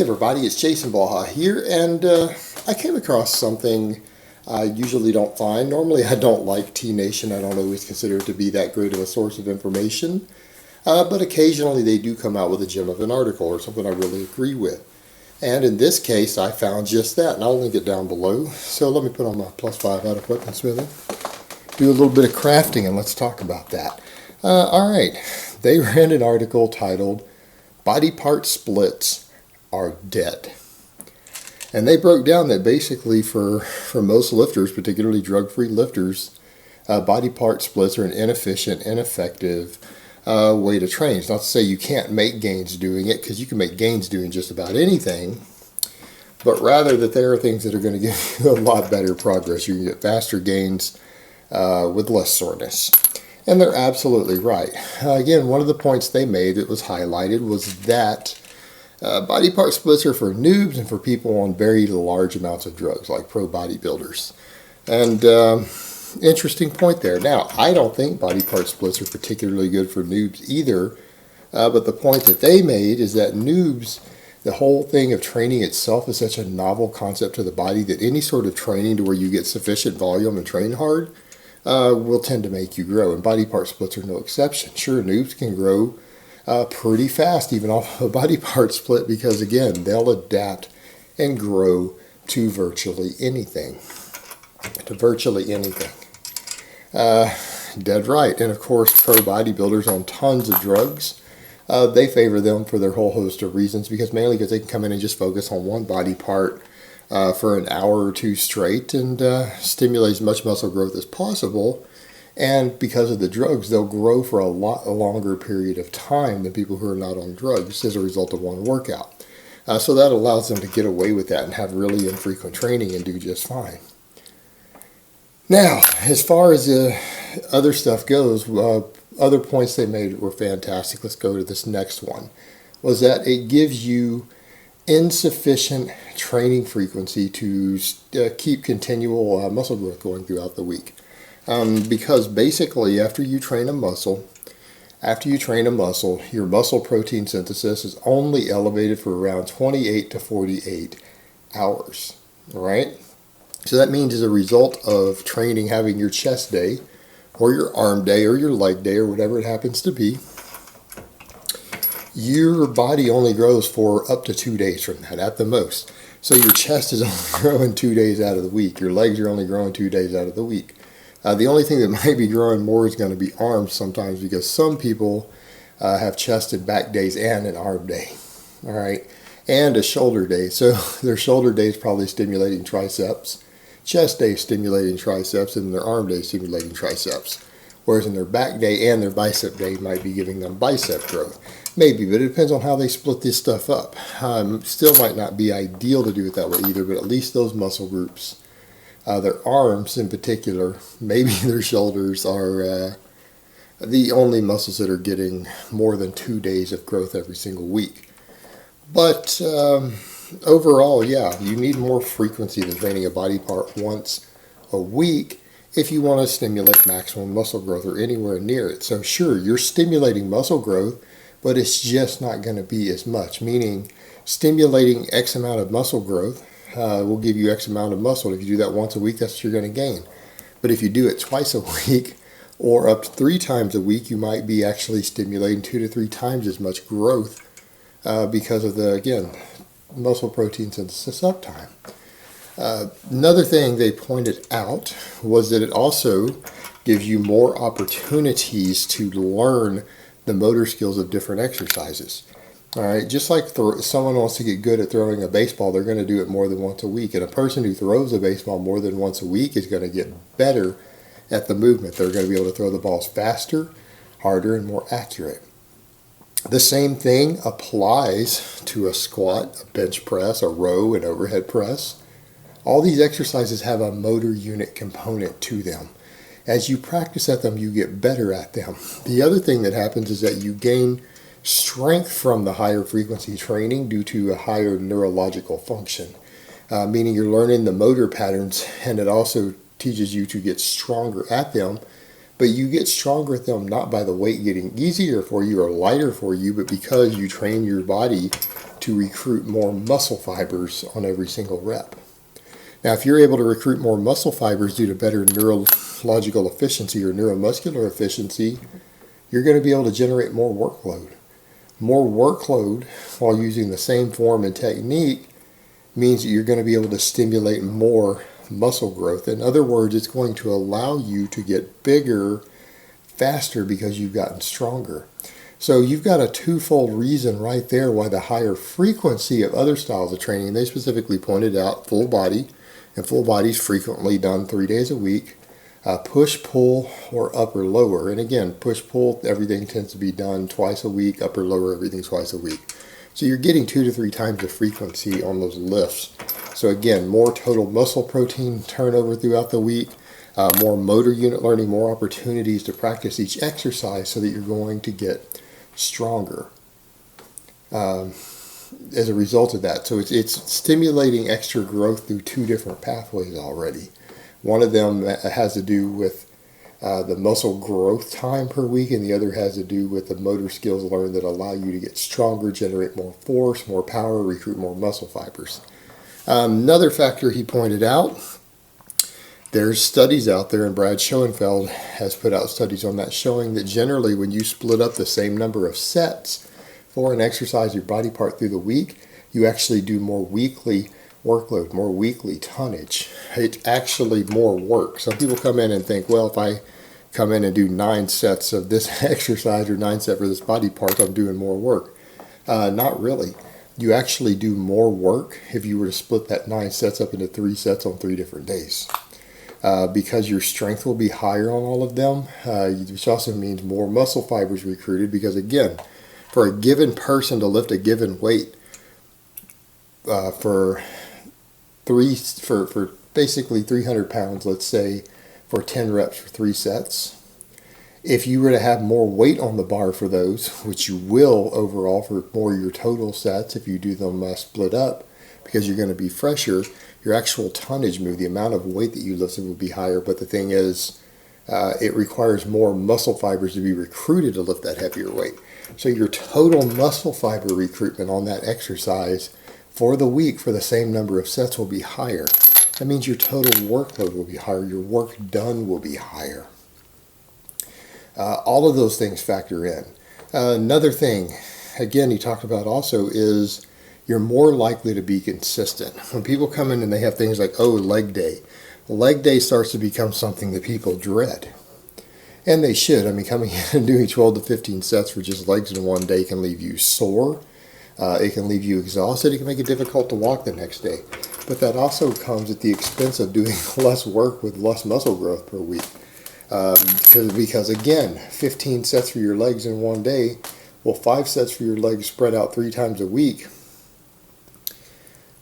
Hey everybody, it's Jason Baja here, and I came across something I usually don't find. Normally I don't like T-Nation. I don't always consider it to be that great of a source of information, but occasionally they do come out with a gem of an article or something I really agree with. And in this case I found just that, and I'll link it down below. So let me put on my +5 out of weaponsmithing, do a little bit of crafting, and let's talk about that. Alright, they ran an article titled "Body Part Splits Are Dead." And they broke down that basically for most lifters, particularly drug-free lifters, body part splits are an inefficient, ineffective way to train. It's not to say you can't make gains doing it, because you can make gains doing just about anything, but rather that there are things that are going to give you a lot better progress. You can get faster gains with less soreness. And they're absolutely right. Again, one of the points they made that was highlighted was that body part splits are for noobs and for people on very large amounts of drugs, like pro bodybuilders. And interesting point there. Now, I don't think body part splits are particularly good for noobs either, but the point that they made is that noobs, the whole thing of training itself is such a novel concept to the body that any sort of training to where you get sufficient volume and train hard will tend to make you grow, and body part splits are no exception. Sure, noobs can grow pretty fast even off a body part split, because again, they'll adapt and grow to virtually anything. Dead right. And of course, pro bodybuilders on tons of drugs, they favor them for their whole host of reasons, because mainly because they can come in and just focus on one body part for an hour or two straight and stimulate as much muscle growth as possible. And because of the drugs, they'll grow for a lot longer period of time than people who are not on drugs as a result of one workout. So that allows them to get away with that and have really infrequent training and do just fine. Now, as far as other stuff goes, other points they made were fantastic. Let's go to this next one. Was that it gives you insufficient training frequency to keep continual muscle growth going throughout the week. Because basically after you train a muscle, your muscle protein synthesis is only elevated for around 28 to 48 hours. All right? So that means as a result of training, having your chest day or your arm day or your leg day or whatever it happens to be, your body only grows for up to 2 days from that at the most. So your chest is only growing 2 days out of the week. Your legs are only growing 2 days out of the week. The only thing that might be growing more is going to be arms sometimes, because some people have chest and back days and an arm day, all right, and a shoulder day. So their shoulder day is probably stimulating triceps, chest day stimulating triceps, and their arm day stimulating triceps. Whereas in their back day and their bicep day might be giving them bicep growth. Maybe, but it depends on how they split this stuff up. Still might not be ideal to do it that way either, but at least those muscle groups, their arms in particular, maybe their shoulders, are the only muscles that are getting more than 2 days of growth every single week. But overall, yeah, you need more frequency than training a body part once a week if you want to stimulate maximum muscle growth or anywhere near it. So sure, you're stimulating muscle growth, but it's just not going to be as much, meaning stimulating X amount of muscle growth will give you X amount of muscle. If you do that once a week, that's what you're going to gain. But if you do it twice a week or up to 3 times a week, you might be actually stimulating 2 to 3 times as much growth because of the, again, muscle protein synthesis uptime. Another thing they pointed out was that it also gives you more opportunities to learn the motor skills of different exercises. All right, just like someone wants to get good at throwing a baseball, they're going to do it more than once a week. And a person who throws a baseball more than once a week is going to get better at the movement. They're going to be able to throw the balls faster, harder, and more accurate. The same thing applies to a squat, a bench press, a row, an overhead press. All these exercises have a motor unit component to them. As you practice at them, you get better at them. The other thing that happens is that you gain strength from the higher frequency training due to a higher neurological function, meaning you're learning the motor patterns, and it also teaches you to get stronger at them. But you get stronger at them not by the weight getting easier for you or lighter for you, but because you train your body to recruit more muscle fibers on every single rep. Now, if you're able to recruit more muscle fibers due to better neurological efficiency or neuromuscular efficiency, you're going to be able to generate more workload. More workload while using the same form and technique means that you're going to be able to stimulate more muscle growth. In other words, it's going to allow you to get bigger faster because you've gotten stronger. So you've got a twofold reason right there why the higher frequency of other styles of training, they specifically pointed out full body, and full body is frequently done 3 days a week, push, pull, or upper, lower. And again, push, pull, everything tends to be done twice a week, upper, lower, everything twice a week. So you're getting 2 to 3 times the frequency on those lifts. So again, more total muscle protein turnover throughout the week, more motor unit learning, more opportunities to practice each exercise so that you're going to get stronger as a result of that. So it's stimulating extra growth through 2 different pathways already. One of them has to do with the muscle growth time per week, and the other has to do with the motor skills learned that allow you to get stronger, generate more force, more power, recruit more muscle fibers. Another factor he pointed out, there's studies out there, and Brad Schoenfeld has put out studies on that, showing that generally when you split up the same number of sets for an exercise, your body part through the week, you actually do more weekly workload, more weekly tonnage. It's actually more work. Some people come in and think, well, if I come in and do 9 sets of this exercise or 9 sets for this body part, I'm doing more work. Not really. You actually do more work if you were to split that 9 sets up into 3 sets on 3 different days. Because your strength will be higher on all of them, which also means more muscle fibers recruited, because again, for a given person to lift a given weight for basically 300 pounds, let's say, for 10 reps for 3 sets, if you were to have more weight on the bar for those, which you will overall for more of your total sets if you do them split up, because you're going to be fresher, your actual tonnage move, the amount of weight that you lifted will be higher. But the thing is, it requires more muscle fibers to be recruited to lift that heavier weight. So your total muscle fiber recruitment on that exercise for the week for the same number of sets will be higher. That means your total workload will be higher. Your work done will be higher. All of those things factor in. Another thing, again, he talked about also is you're more likely to be consistent. When people come in and they have things like, oh, leg day starts to become something that people dread. And they should. I mean, coming in and doing 12 to 15 sets for just legs in one day can leave you sore. It can leave you exhausted. It can make it difficult to walk the next day. But that also comes at the expense of doing less work with less muscle growth per week. Because again, 15 sets for your legs in one day, well, 5 sets for your legs spread out 3 times a week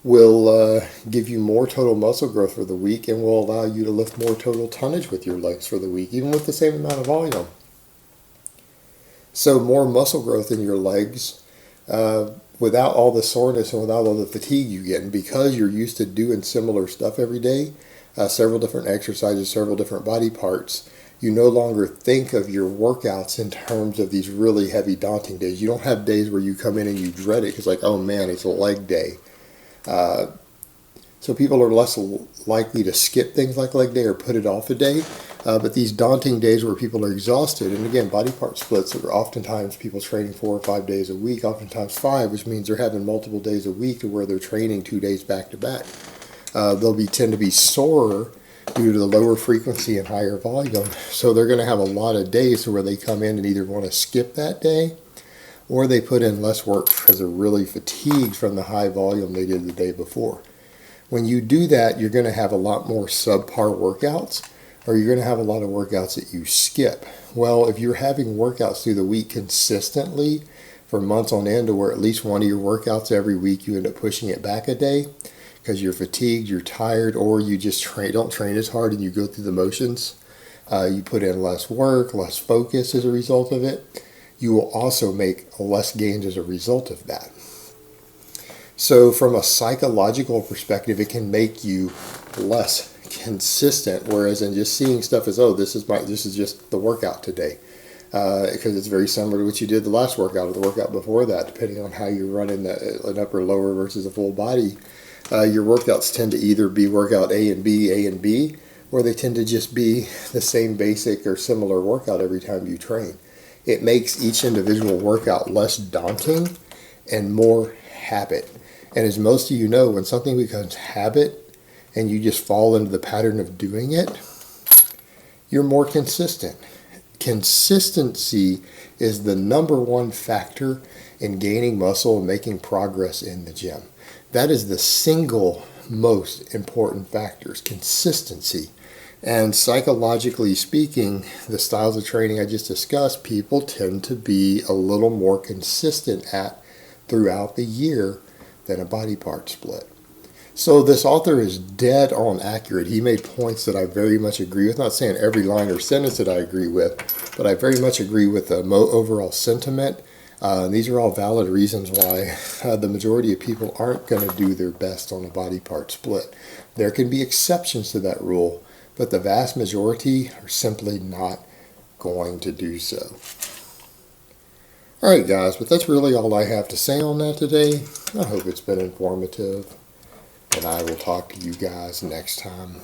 will give you more total muscle growth for the week and will allow you to lift more total tonnage with your legs for the week, even with the same amount of volume. So more muscle growth in your legs without all the soreness and without all the fatigue you get. And because you're used to doing similar stuff every day, several different exercises, several different body parts, you no longer think of your workouts in terms of these really heavy, daunting days. You don't have days where you come in and you dread it because, like, oh man, it's a leg day. So people are less likely to skip things like leg day or put it off a day. But these daunting days where people are exhausted, and again, body part splits are oftentimes people training 4 or 5 days a week, oftentimes 5, which means they're having multiple days a week to where they're training 2 days back to back. They'll tend to be sore due to the lower frequency and higher volume. So they're going to have a lot of days to where they come in and either want to skip that day or they put in less work because they're really fatigued from the high volume they did the day before. When you do that, you're going to have a lot more subpar workouts, or you're going to have a lot of workouts that you skip. Well, if you're having workouts through the week consistently for months on end, to where at least one of your workouts every week you end up pushing it back a day because you're fatigued, you're tired, or you just don't train as hard and you go through the motions, you put in less work, less focus as a result of it, you will also make less gains as a result of that. So from a psychological perspective, it can make you less consistent, whereas in just seeing stuff as, oh, this is just the workout today. because it's very similar to what you did the last workout or the workout before that, depending on how you're running an upper lower versus a full body. Your workouts tend to either be workout A and B, or they tend to just be the same basic or similar workout every time you train. It makes each individual workout less daunting and more habit. And as most of you know, when something becomes habit and you just fall into the pattern of doing it, you're more consistent. Consistency is the number one factor in gaining muscle and making progress in the gym. That is the single most important factors, consistency. And psychologically speaking, the styles of training I just discussed, people tend to be a little more consistent at throughout the year than a body part split. So this author is dead on accurate. He made points that I very much agree with. Not saying every line or sentence that I agree with, but I very much agree with the overall sentiment. These are all valid reasons why the majority of people aren't going to do their best on a body part split. There can be exceptions to that rule, but the vast majority are simply not going to do so. Alright guys, but that's really all I have to say on that today. I hope it's been informative, and I will talk to you guys next time.